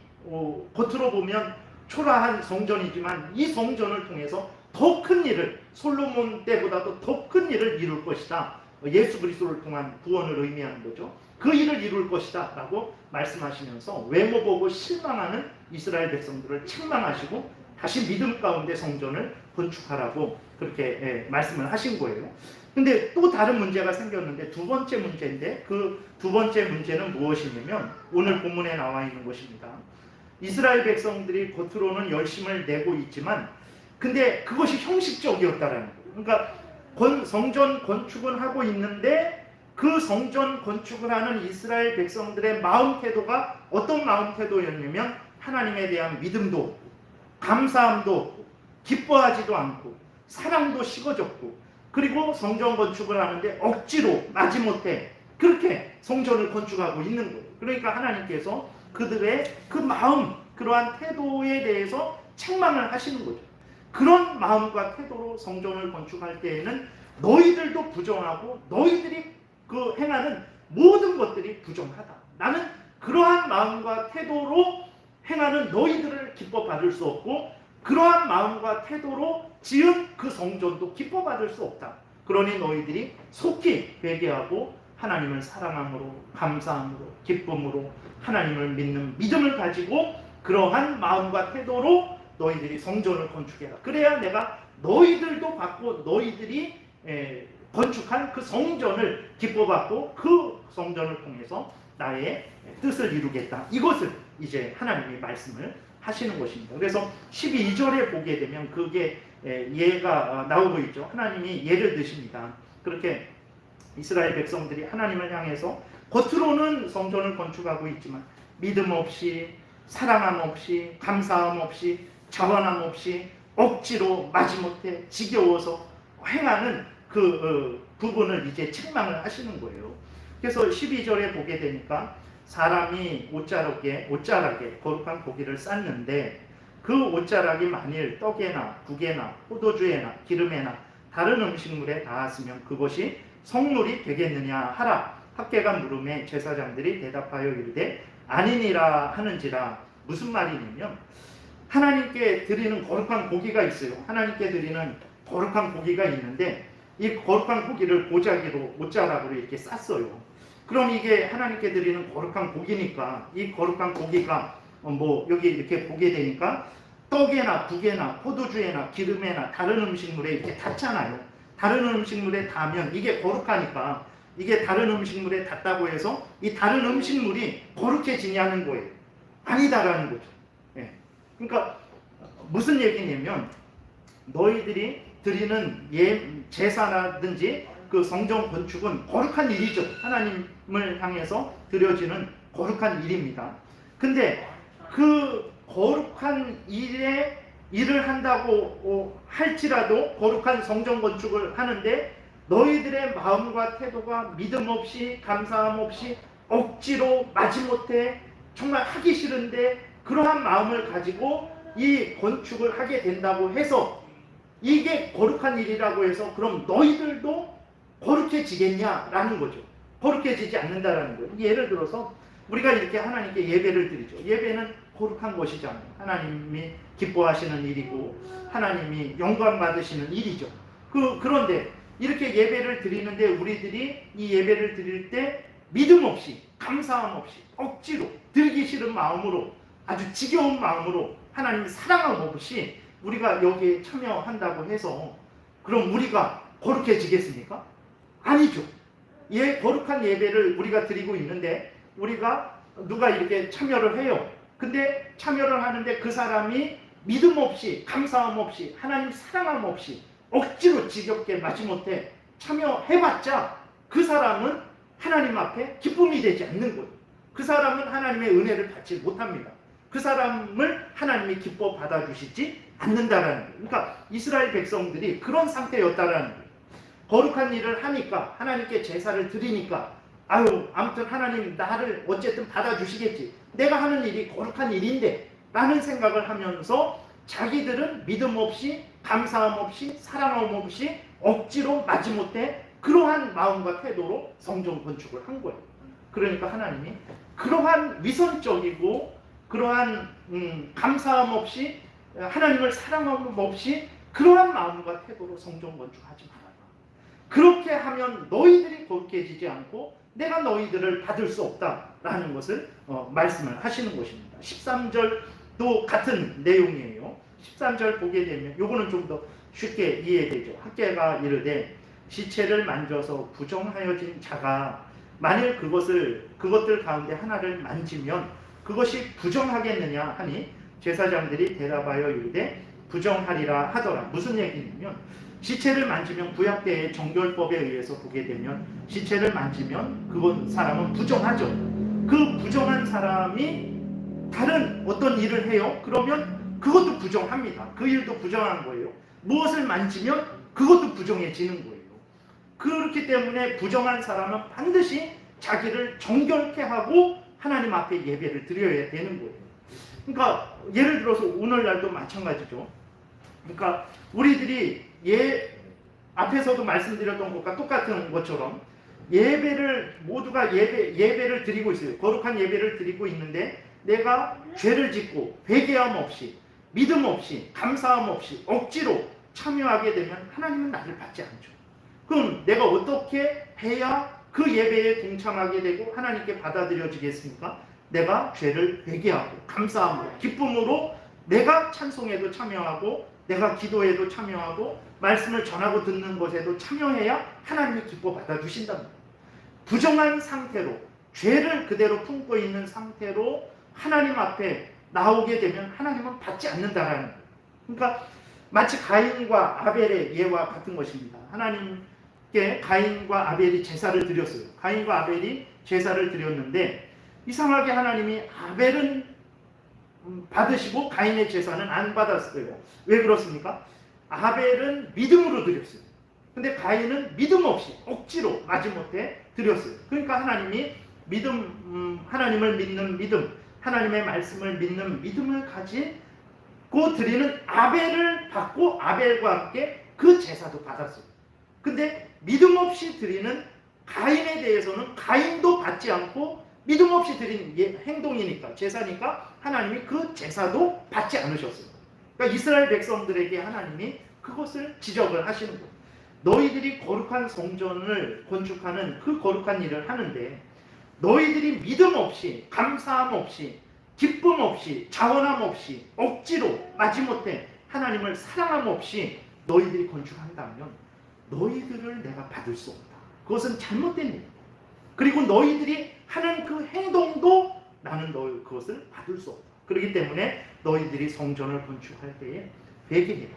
겉으로 보면 초라한 성전이지만 이 성전을 통해서 더 큰 일을, 솔로몬 때보다도 더 큰 일을 이룰 것이다. 예수 그리스도를 통한 구원을 의미하는 거죠. 그 일을 이룰 것이다 라고 말씀하시면서 외모 보고 실망하는 이스라엘 백성들을 책망하시고 다시 믿음 가운데 성전을 건축하라고 그렇게 말씀을 하신 거예요. 근데 또 다른 문제가 생겼는데, 두 번째 문제인데, 그 두 번째 문제는 무엇이냐면 오늘 본문에 나와 있는 것입니다. 이스라엘 백성들이 겉으로는 열심을 내고 있지만 근데 그것이 형식적이었다라는 거예요. 그러니까 성전 건축은 하고 있는데 그 성전 건축을 하는 이스라엘 백성들의 마음 태도가 어떤 마음 태도였냐면 하나님에 대한 믿음도 없고 감사함도 없고 기뻐하지도 않고 사랑도 식어졌고, 그리고 성전 건축을 하는데 억지로 마지못해 그렇게 성전을 건축하고 있는 거예요. 그러니까 하나님께서 그들의 그 마음, 그러한 태도에 대해서 책망을 하시는 거죠. 그런 마음과 태도로 성전을 건축할 때에는 너희들도 부정하고 너희들이 그 행하는 모든 것들이 부정하다. 나는 그러한 마음과 태도로 행하는 너희들을 기뻐 받을 수 없고 그러한 마음과 태도로 지은 그 성전도 기뻐 받을 수 없다. 그러니 너희들이 속히 회개하고 하나님을 사랑함으로, 감사함으로, 기쁨으로 하나님을 믿는 믿음을 가지고 그러한 마음과 태도로 너희들이 성전을 건축해라. 그래야 내가 너희들도 받고 너희들이 건축한 그 성전을 기뻐받고 그 성전을 통해서 나의 뜻을 이루겠다. 이것을 이제 하나님이 말씀을 하시는 것입니다. 그래서 12절에 보게 되면 그게 예가 나오고 있죠. 하나님이 예를 드십니다. 그렇게 이스라엘 백성들이 하나님을 향해서 겉으로는 성전을 건축하고 있지만 믿음 없이, 사랑함 없이, 감사함 없이, 자원함 없이 억지로 마지못해 지겨워서 행하는 그 부분을 이제 책망을 하시는 거예요. 그래서 12절에 보게 되니까 사람이 옷자락에 거룩한 고기를 쌌는데 그 옷자락이 만일 떡에나 국에나 포도주에나 기름에나 다른 음식물에 닿았으면 그것이 성물이 되겠느냐 하라. 학개가 물음에 제사장들이 대답하여 이르되 아니니라 하는지라. 무슨 말이냐면 하나님께 드리는 거룩한 고기가 있어요. 하나님께 드리는 거룩한 고기가 있는데 이 거룩한 고기를 보자기로 옷자락으로 이렇게 쌌어요. 그럼 이게 하나님께 드리는 거룩한 고기니까 이 거룩한 고기가 뭐 여기 이렇게 보게 되니까 떡에나 국에나 포도주에나 기름에나 다른 음식물에 이렇게 닿잖아요. 다른 음식물에 닿으면 이게 거룩하니까 이게 다른 음식물에 닿다고 해서 이 다른 음식물이 거룩해지냐는 거예요. 아니다라는 거죠. 예. 그러니까 무슨 얘기냐면 너희들이 드리는 제사라든지 그 성전 건축은 거룩한 일이죠. 하나님을 향해서 드려지는 거룩한 일입니다. 근데 그 거룩한 일을 한다고 할지라도 거룩한 성전 건축을 하는데 너희들의 마음과 태도가 믿음 없이, 감사함 없이 억지로 마지못해 정말 하기 싫은데 그러한 마음을 가지고 이 건축을 하게 된다고 해서 이게 거룩한 일이라고 해서 그럼 너희들도 거룩해지겠냐라는 거죠. 거룩해지지 않는다라는 거예요. 예를 들어서 우리가 이렇게 하나님께 예배를 드리죠. 예배는 거룩한 것이잖아요. 하나님이 기뻐하시는 일이고 하나님이 영광 받으시는 일이죠. 그런데 이렇게 예배를 드리는데 우리들이 이 예배를 드릴 때 믿음 없이, 감사함 없이, 억지로, 들기 싫은 마음으로, 아주 지겨운 마음으로, 하나님의 사랑함 없이 우리가 여기에 참여한다고 해서 그럼 우리가 거룩해지겠습니까? 아니죠. 거룩한 예배를 우리가 드리고 있는데 우리가 누가 이렇게 참여를 해요. 근데 참여를 하는데 그 사람이 믿음 없이, 감사함 없이, 하나님 사랑함 없이 억지로 지겹게 마지못해 참여해봤자 그 사람은 하나님 앞에 기쁨이 되지 않는 거예요. 그 사람은 하나님의 은혜를 받지 못합니다. 그 사람을 하나님이 기뻐 받아주시지 않는다라는 거예요. 그러니까 이스라엘 백성들이 그런 상태였다라는 거예요. 거룩한 일을 하니까, 하나님께 제사를 드리니까 아무튼 하나님 나를 어쨌든 받아주시겠지. 내가 하는 일이 거룩한 일인데 라는 생각을 하면서 자기들은 믿음 없이, 감사함 없이, 사랑함 없이 억지로 마지못해 그러한 마음과 태도로 성전 건축을 한 거예요. 그러니까 하나님이 그러한 위선적이고 그러한 감사함 없이, 하나님을 사랑함 없이 그러한 마음과 태도로 성전 건축하지 말아라. 그렇게 하면 너희들이 거룩해지지 않고 내가 너희들을 받을 수 없다라는 것을 말씀을 하시는 것입니다. 13절도 같은 내용이에요. 13절 보게 되면 요거는 좀 더 쉽게 이해되죠. 학개가 이르되 시체를 만져서 부정하여진 자가 만일 그것들 가운데 하나를 만지면 그것이 부정하겠느냐 하니 제사장들이 대답하여 이르되 부정하리라 하더라. 무슨 얘기냐면 시체를 만지면 구약때의 정결법에 의해서 보게 되면 시체를 만지면 그건 사람은 부정하죠. 그 부정한 사람이 다른 어떤 일을 해요. 그러면 그것도 부정합니다. 그 일도 부정한 거예요. 무엇을 만지면 그것도 부정해지는 거예요. 그렇기 때문에 부정한 사람은 반드시 자기를 정결케 하고 하나님 앞에 예배를 드려야 되는 거예요. 그러니까 예를 들어서 오늘날도 마찬가지죠. 그러니까 우리들이 앞에서도 말씀드렸던 것과 똑같은 것처럼 예배를 모두가 예배를 드리고 있어요. 거룩한 예배를 드리고 있는데 내가 죄를 짓고 회개함 없이, 믿음 없이, 감사함 없이 억지로 참여하게 되면 하나님은 나를 받지 않죠. 그럼 내가 어떻게 해야 그 예배에 동참하게 되고 하나님께 받아들여지겠습니까? 내가 죄를 회개하고 감사함으로, 기쁨으로 내가 찬송에도 참여하고 내가 기도에도 참여하고 말씀을 전하고 듣는 것에도 참여해야 하나님이 기뻐 받아주신답니다. 부정한 상태로, 죄를 그대로 품고 있는 상태로 하나님 앞에 나오게 되면 하나님은 받지 않는다라는 거예요. 그러니까 마치 가인과 아벨의 예와 같은 것입니다. 하나님께 가인과 아벨이 제사를 드렸어요. 가인과 아벨이 제사를 드렸는데 이상하게 하나님이 아벨은 받으시고 가인의 제사는 안 받았어요. 왜 그렇습니까? 아벨은 믿음으로 드렸어요. 근데 가인은 믿음 없이 억지로 마지못해 드렸어요. 그러니까 하나님이 하나님을 믿는 믿음, 하나님의 말씀을 믿는 믿음을 가지고 드리는 아벨을 받고 아벨과 함께 그 제사도 받았어요. 근데 믿음 없이 드리는 가인에 대해서는 가인도 받지 않고 믿음 없이 드린 행동이니까, 제사니까 하나님이 그 제사도 받지 않으셨어요. 그러니까 이스라엘 백성들에게 하나님이 그것을 지적을 하시는 거예요. 너희들이 거룩한 성전을 건축하는 그 거룩한 일을 하는데 너희들이 믿음 없이, 감사함 없이, 기쁨 없이, 자원함 없이, 억지로 마지못해 하나님을 사랑함 없이 너희들이 건축한다면 너희들을 내가 받을 수 없다. 그것은 잘못된 일이다. 그리고 너희들이 하는 그 행동도 나는 그것을 받을 수 없다. 그렇기 때문에 너희들이 성전을 건축할 때에 회개해라.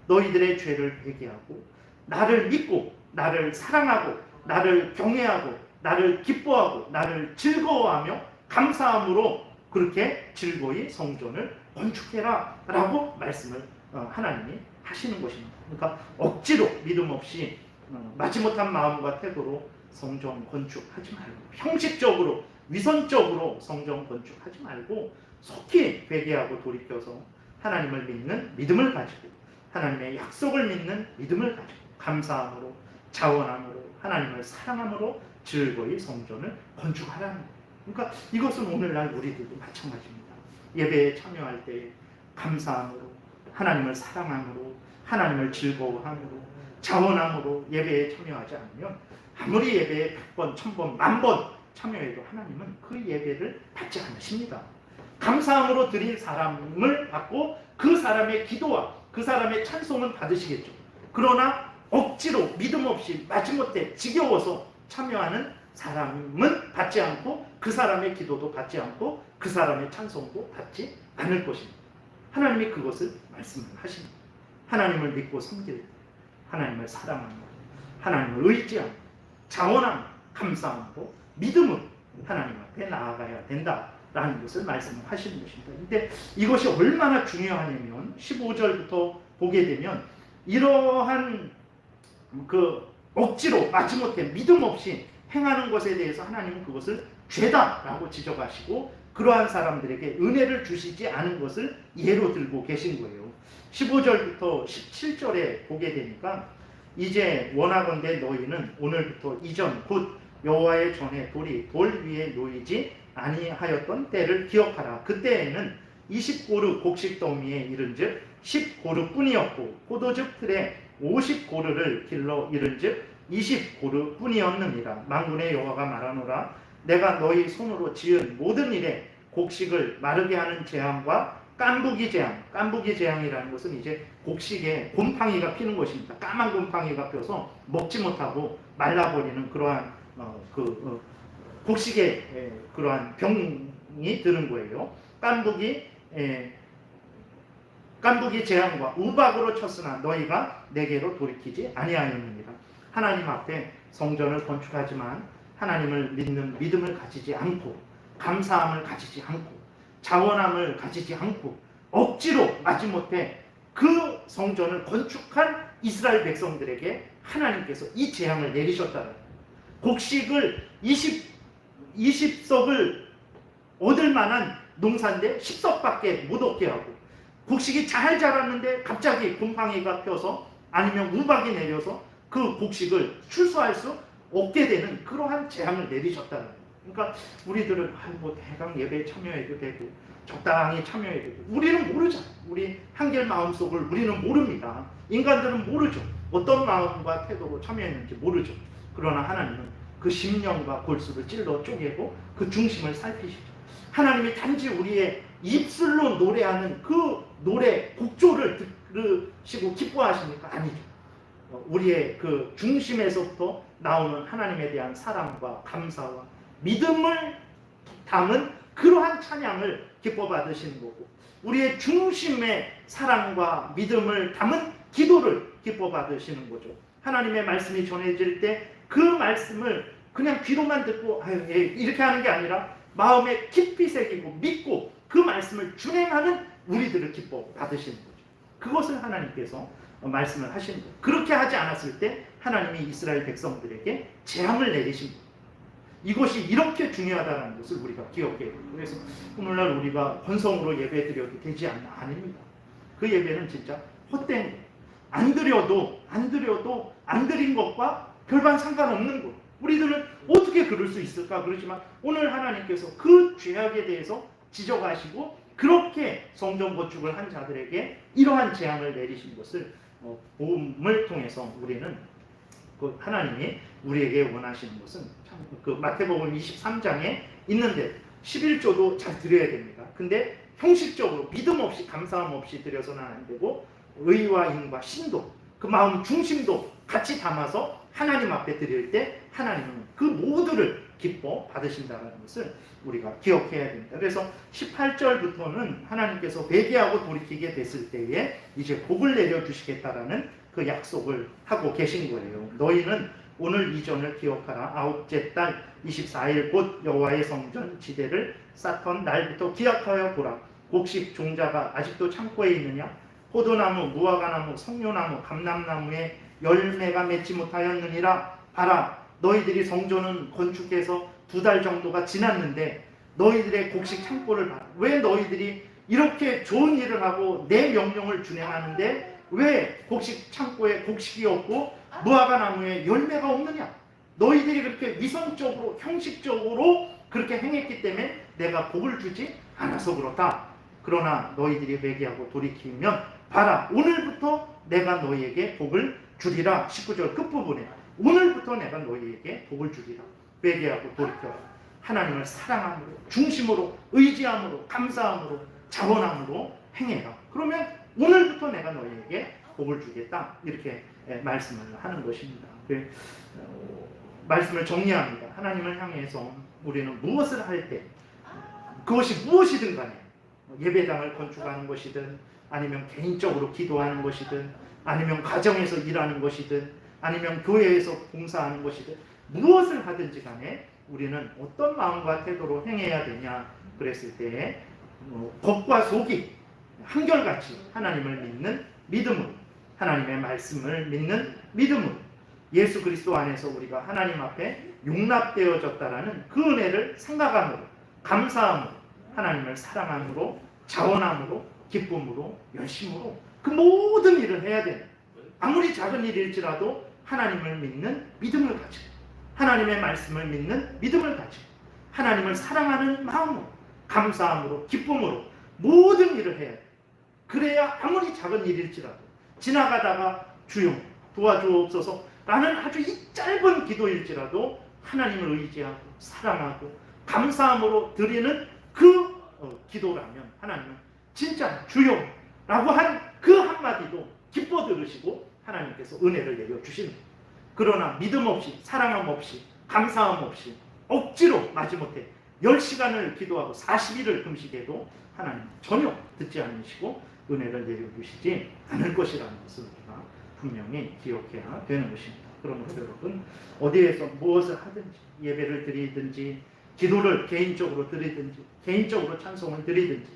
너희들의 죄를 회개하고 나를 믿고 나를 사랑하고 나를 경외하고 나를 기뻐하고 나를 즐거워하며 감사함으로 그렇게 즐거이 성전을 건축해라 라고 말씀을 하나님이 하시는 것입니다. 그러니까 억지로 믿음 없이 마지못한 마음과 태도로 성전 건축하지 말고, 형식적으로 위선적으로 성전 건축하지 말고 속히 회개하고 돌이켜서 하나님을 믿는 믿음을 가지고 하나님의 약속을 믿는 믿음을 가지고 감사함으로 자원함으로 하나님을 사랑함으로 즐거이 성전을 건축하라는 거예요. 그러니까 이것은 오늘날 우리들도 마찬가지입니다. 예배에 참여할 때 감사함으로 하나님을 사랑함으로 하나님을 즐거워함으로 자원함으로 예배에 참여하지 않으면 아무리 예배에 100번, 1000번, 10,000번 참여해도 하나님은 그 예배를 받지 않으십니다. 감사함으로 드린 사람을 받고 그 사람의 기도와 그 사람의 찬송은 받으시겠죠. 그러나 억지로 믿음 없이 마지못해 지겨워서 참여하는 사람은 받지 않고 그 사람의 기도도 받지 않고 그 사람의 찬송도 받지 않을 것입니다. 하나님이 그것을 말씀하십니다. 하나님을 믿고 섬길 때 하나님을 사랑하고 하나님을 의지하고 자원하고 감사하고 믿음으로 하나님 앞에 나아가야 된다라는 것을 말씀하시는 것입니다. 근데 이것이 얼마나 중요하냐면 15절부터 보게 되면 이러한 그 억지로 마지못해 믿음 없이 행하는 것에 대해서 하나님은 그것을 죄다라고 지적하시고 그러한 사람들에게 은혜를 주시지 않은 것을 예로 들고 계신 거예요. 15절부터 17절에 보게 되니까 이제 원하건대 너희는 오늘부터 이전 곧 여호와의 전에 돌이 돌 위에 놓이지 아니하였던 때를 기억하라. 그때에는 20고르 곡식 더미에 이른즉 10고르 뿐이었고 포도즙 틀에 50고르를 길러 이른즉 20고르 뿐이었느니라. 만군의 여호와가 말하노라. 내가 너희 손으로 지은 모든 일에 곡식을 마르게 하는 재앙과 깐부기 재앙, 깐부기 재앙이라는 것은 이제 곡식에 곰팡이가 피는 것입니다. 까만 곰팡이가 펴서 먹지 못하고 말라버리는 그러한 곡식에 그러한 병이 드는 거예요. 깐부기 재앙과 우박으로 쳤으나 너희가 내게로 돌이키지 아니하였느니라. 하나님 앞에 성전을 건축하지만 하나님을 믿는 믿음을 가지지 않고 감사함을 가지지 않고 자원함을 가지지 않고 억지로 마지못해 그 성전을 건축한 이스라엘 백성들에게 하나님께서 이 재앙을 내리셨다는 거예요. 곡식을 20석을 얻을 만한 농사인데 10석밖에 못 얻게 하고 곡식이 잘 자랐는데 갑자기 곰팡이가 펴서 아니면 우박이 내려서 그 곡식을 출소할 수 없게 되는 그러한 재앙을 내리셨다는 거예요. 그러니까 우리들은 뭐 대강 예배에 참여해도 되고 적당히 참여해도 되고 우리는 모르잖아요. 우리 한결 마음속을 우리는 모릅니다. 인간들은 모르죠. 어떤 마음과 태도로 참여했는지 모르죠. 그러나 하나님은 그 심령과 골수를 찔러 쪼개고 그 중심을 살피시죠. 하나님이 단지 우리의 입술로 노래하는 그 노래 곡조를 들으시고 기뻐하십니까? 아니죠. 우리의 그 중심에서부터 나오는 하나님에 대한 사랑과 감사와 믿음을 담은 그러한 찬양을 기뻐 받으시는 거고 우리의 중심의 사랑과 믿음을 담은 기도를 기뻐 받으시는 거죠. 하나님의 말씀이 전해질 때 그 말씀을 그냥 귀로만 듣고 이렇게 하는 게 아니라 마음에 깊이 새기고 믿고 그 말씀을 준행하는 우리들을 기뻐 받으시는 거죠. 그것을 하나님께서 말씀을 하시는 거예요. 그렇게 하지 않았을 때 하나님이 이스라엘 백성들에게 재앙을 내리신 거예요. 이것이 이렇게 중요하다는 것을 우리가 기억해야 돼요. 그래서 오늘날 우리가 건성으로 예배 드려도 되지 않나? 아닙니다. 그 예배는 진짜 헛된 거예요. 안 드려도 안 드린 것과 별반 상관없는 거예요. 우리들은 어떻게 그럴 수 있을까? 그러지만 오늘 하나님께서 그 죄악에 대해서 지적하시고 그렇게 성전 건축을 한 자들에게 이러한 재앙을 내리신 것을 복음을 통해서 우리는 그 하나님이 우리에게 원하시는 것은 참 그 마태복음 23장에 있는데 11조도 잘 드려야 됩니다. 근데 형식적으로 믿음 없이 감사함 없이 드려서는 안 되고 의와 인과 신도 그 마음 중심도 같이 담아서 하나님 앞에 드릴 때 하나님은 그 모두를 기뻐 받으신다는 것을 우리가 기억해야 됩니다. 그래서 18절부터는 하나님께서 회개하고 돌이키게 됐을 때에 이제 복을 내려주시겠다라는 그 약속을 하고 계신 거예요. 너희는 오늘 이전을 기억하라. 아홉째 달 24일 곧 여호와의 성전 지대를 쌓던 날부터 기약하여 보라. 곡식 종자가 아직도 창고에 있느냐? 포도나무, 무화과나무, 석류나무, 감람나무에 열매가 맺지 못하였느니라. 봐라, 너희들이 성전은 건축해서 2달 정도가 지났는데 너희들의 곡식 창고를 봐라. 왜 너희들이 이렇게 좋은 일을 하고 내 명령을 준행하는데 왜 곡식 창고에 곡식이 없고 무화과 나무에 열매가 없느냐? 너희들이 그렇게 위선적으로 형식적으로 그렇게 행했기 때문에 내가 복을 주지 않아서 그렇다. 그러나 너희들이 회개하고 돌이키면 봐라, 오늘부터 내가 너희에게 복을 주리라. 19절 끝부분에 오늘부터 내가 너희에게 복을 주리라. 회개하고 돌이켜라. 하나님을 사랑함으로, 중심으로, 의지함으로, 감사함으로, 자원함으로 행해라. 그러면 오늘부터 내가 너희에게 복을 주겠다. 이렇게 말씀을 하는 것입니다. 말씀을 정리합니다. 하나님을 향해서 우리는 무엇을 할 때, 그것이 무엇이든 간에 예배당을 건축하는 것이든, 아니면 개인적으로 기도하는 것이든, 아니면 가정에서 일하는 것이든, 아니면 교회에서 봉사하는 것이든, 무엇을 하든지 간에 우리는 어떤 마음과 태도로 행해야 되냐 그랬을 때 겉과 속이 한결같이 하나님을 믿는 믿음으로, 하나님의 말씀을 믿는 믿음으로, 예수 그리스도 안에서 우리가 하나님 앞에 용납되어졌다라는 그 은혜를 생각함으로, 감사함으로, 하나님을 사랑함으로, 자원함으로, 기쁨으로, 열심으로 그 모든 일을 해야 되는, 아무리 작은 일일지라도 하나님을 믿는 믿음을 가지고, 하나님의 말씀을 믿는 믿음을 가지고, 하나님을 사랑하는 마음으로, 감사함으로, 기쁨으로 모든 일을 해야 돼. 그래야 아무리 작은 일일지라도 지나가다가 주여 도와주옵소서 라는 아주 이 짧은 기도일지라도 하나님을 의지하고 사랑하고 감사함으로 드리는 그 기도라면 하나님은 진짜 주여 라고 한 그 한마디도 기뻐 들으시고 하나님께서 은혜를 내려주시는 거예요. 그러나 믿음 없이, 사랑함 없이, 감사함 없이 억지로 마지못해 10시간을 기도하고 40일을 금식해도 하나님 전혀 듣지 않으시고 은혜를 내려주시지 않을 것이라는 것을 우리가 분명히 기억해야 되는 것입니다. 그러므로 여러분, 어디에서 무엇을 하든지, 예배를 드리든지, 기도를 개인적으로 드리든지, 개인적으로 찬송을 드리든지,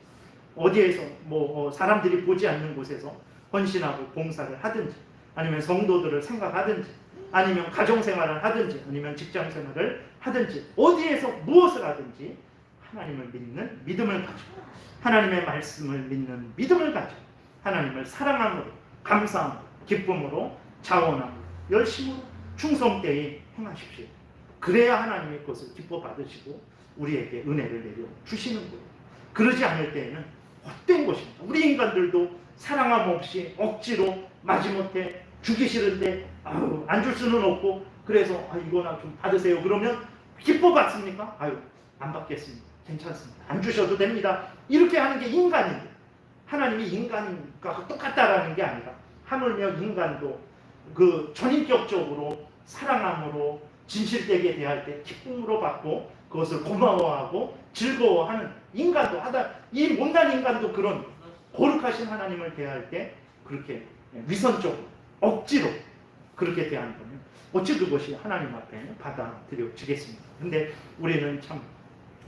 어디에서 사람들이 보지 않는 곳에서 헌신하고 봉사를 하든지, 아니면 성도들을 생각하든지, 아니면 가정생활을 하든지, 아니면 직장생활을 하든지, 어디에서 무엇을 하든지 하나님을 믿는 믿음을 가지고, 하나님의 말씀을 믿는 믿음을 가지고, 하나님을 사랑함으로, 감사함으로, 기쁨으로, 자원함으로, 열심으로, 충성되이 행하십시오. 그래야 하나님의 것을 기뻐 받으시고 우리에게 은혜를 내려 주시는 거예요. 그러지 않을 때에는 헛된 것입니다. 우리 인간들도 사랑함 없이 억지로 마지못해 주기 싫은데 안 줄 수는 없고, 그래서 이거나 좀 받으세요. 그러면 기뻐 받습니까? 안 받겠습니다. 괜찮습니다. 안 주셔도 됩니다. 이렇게 하는 게 인간인데, 하나님이 인간과 똑같다라는 게 아니라 하물며 인간도 그 전인격적으로 사랑함으로 진실되게 대할 때 기쁨으로 받고 그것을 고마워하고 즐거워하는 인간도 이 못난 인간도 그런 거룩하신 하나님을 대할 때 그렇게 위선적으로 억지로 그렇게 대한다면 어찌 그것이 하나님 앞에 받아들여지겠습니까? 근데 우리는 참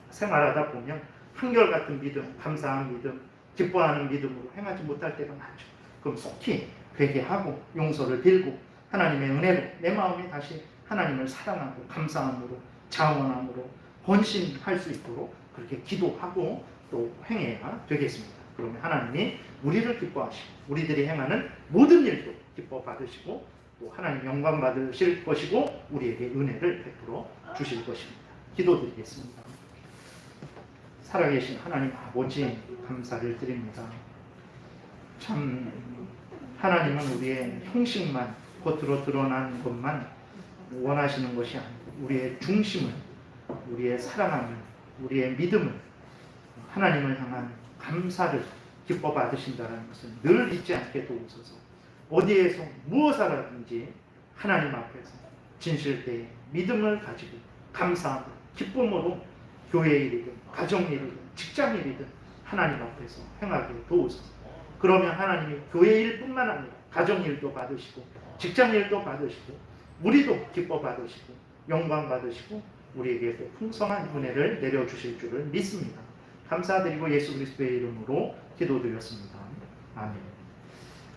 생활하다 보면 한결같은 믿음, 감사한 믿음, 기뻐하는 믿음으로 행하지 못할 때가 많죠. 그럼 속히 회개하고 용서를 빌고 하나님의 은혜로 내 마음이 다시 하나님을 사랑하고 감사함으로, 자원함으로 헌신할 수 있도록 그렇게 기도하고 또 행해야 되겠습니다. 그러면 하나님이 우리를 기뻐하시고 우리들이 행하는 모든 일도 기뻐 받으시고 또 하나님 영광 받으실 것이고 우리에게 은혜를 베풀어 주실 것입니다. 기도드리겠습니다. 살아계신 하나님 아버지, 감사를 드립니다. 참 하나님은 우리의 형식만, 겉으로 드러난 것만 원하시는 것이 아니고 우리의 중심을, 우리의 사랑함을, 우리의 믿음을, 하나님을 향한 감사를 기뻐 받으신다는 것을 늘 잊지 않게 도우소서. 어디에서 무엇을 하든지 하나님 앞에서 진실되이 믿음을 가지고 감사하고 기쁨으로 교회 일이든 가정 일이든 직장 일이든 하나님 앞에서 행하게 도우소서. 그러면 하나님이 교회 일뿐만 아니라 가정 일도 받으시고 직장 일도 받으시고 우리도 기뻐 받으시고 영광 받으시고 우리에게 풍성한 은혜를 내려주실 줄을 믿습니다. 감사드리고 예수 그리스도의 이름으로 기도드렸습니다. 아멘.